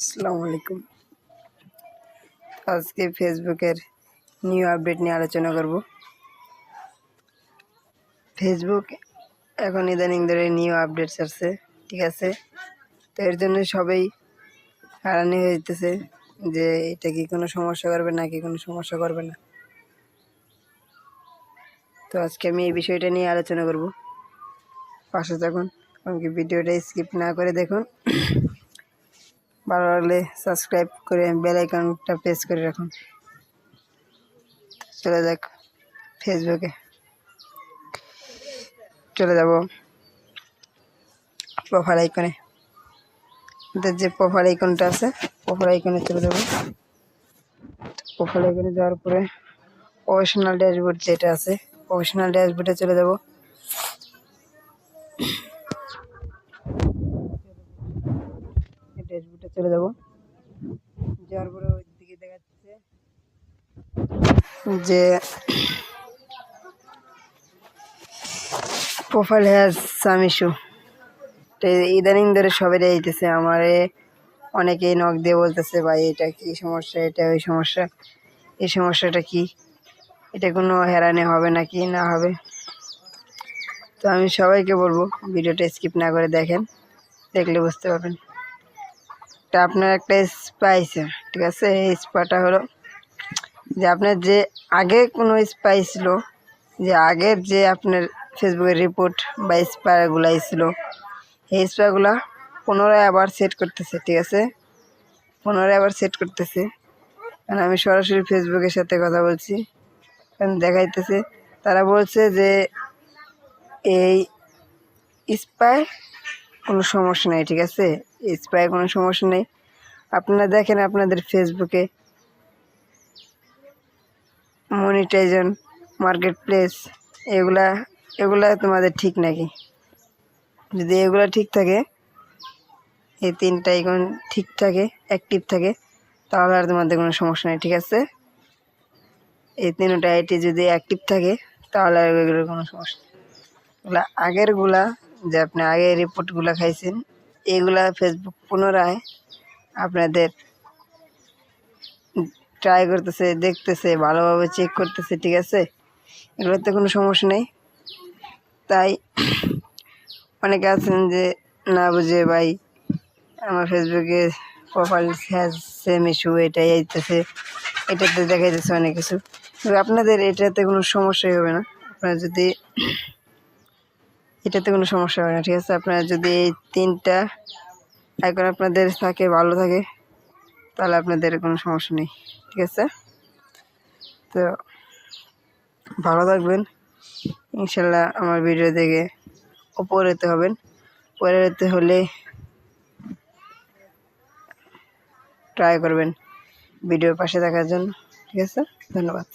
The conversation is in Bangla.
আসসালামু আলাইকুম। আজকে ফেসবুকের নিউ আপডেট নিয়ে আলোচনা করব। ফেসবুক এখন ইদানিং ধরে নিউ আপডেট আসছে, ঠিক আছে। তো এর জন্য সবাই হারানি হয়ে যেতেছে যে এটা কি কোনো সমস্যা করবে নাকি কোনো সমস্যা করবে না। তো আজকে আমি এই বিষয়টা নিয়ে আলোচনা করব। পাশে থাকুন, আমাকে ভিডিওটা স্কিপ না করে দেখুন। ভালো লাগলে সাবস্ক্রাইব করে বেল আইকনটা প্রেস করে রাখুন। চলে যাক ফেসবুকে। চলে যাব প্রোফাইল আইকনে। যে প্রোফাইল আইকনটা আছে, প্রোফাইল আইকনে চলে যাব। প্রোফাইল আইকনে যাওয়ার পরে প্রফেশনাল ড্যাশবোর্ড যেটা আছে, প্রফেশনাল ড্যাশবোর্ডে চলে যাব। ড্যাশবোর্ডে চলে যাব, যাওয়ার পরে ওই দিকে দেখাচ্ছে যে প্রোফাইল হ্যাজ সাম ইস্যু। ইদানিং ধরে সবাই আইতেছে, আমারে অনেকেই নক দিয়ে বলতেছে, ভাই এটা কি সমস্যা, এটা ওই সমস্যা, এই সমস্যাটা কি, এটা কোনো হেরানি হবে নাকি না হবে। তো আমি সবাইকে বলবো ভিডিওটা স্কিপ না করে দেখেন, দেখলে বুঝতে পারবেন। তা আপনার একটা স্পা আছে, ঠিক আছে। এই স্পাটা হলো যে আপনার যে আগে কোনো স্পাই ছিল, যে আগের যে আপনার ফেসবুকের রিপোর্ট বা স্পাগুলো ছিল, এই স্পাগুলা পুনরায় আবার সেট করতেছে, ঠিক আছে। পুনরায় আবার সেট করতেছে, কারণ আমি সরাসরি ফেসবুকের সাথে কথা বলছি, কারণ দেখাইতেছে। তারা বলছে যে এই স্পাই কোনো সমস্যা নেই, ঠিক আছে। স্পাই কোনো সমস্যা নেই। আপনারা দেখেন আপনাদের ফেসবুকে মনিটাইজেশন, মার্কেট প্লেস, এগুলা তোমাদের ঠিক নাকি। যদি এগুলা ঠিক থাকে, এই তিনটা আইকন ঠিক থাকে, অ্যাক্টিভ থাকে, তাহলে আর তোমাদের কোনো সমস্যা নেই, ঠিক আছে। এই তিনটা আইটি যদি অ্যাক্টিভ থাকে তাহলে আর এগুলোর কোনো সমস্যা নেই। এগুলা আগেরগুলা, যে আপনি আগে রিপোর্টগুলো খাইছেন, এগুলা ফেসবুক পুনরায় আপনাদের ট্রাই করতেছে, দেখতেছে, ভালোভাবে চেক করতেছে, ঠিক আছে। এগুলোতে কোনো সমস্যা নেই। তাই অনেকে আছেন যে না বুঝে, ভাই আমার ফেসবুকে প্রোফাইল হ্যাজ সেম ইস্যু, এটাই আইতেছে, এটাতে দেখাইতেছে অনেক কিছু। কিন্তু আপনাদের এটাতে কোনো সমস্যাই হবে না। আপনারা যদি এটাতে কোনো সমস্যা হবে না, ঠিক আছে। আপনারা যদি এই তিনটা আইকন আপনাদের থাকে, ভালো থাকে, তাহলে আপনাদের কোনো সমস্যা নেই, ঠিক আছে। তো ভালো থাকবেন ইনশাল্লাহ। আমার ভিডিও দেখে উপরেতে হবেন, উপরেতে হলে ট্রাই করবেন ভিডিওর পাশে থাকার জন্য, ঠিক আছে। ধন্যবাদ।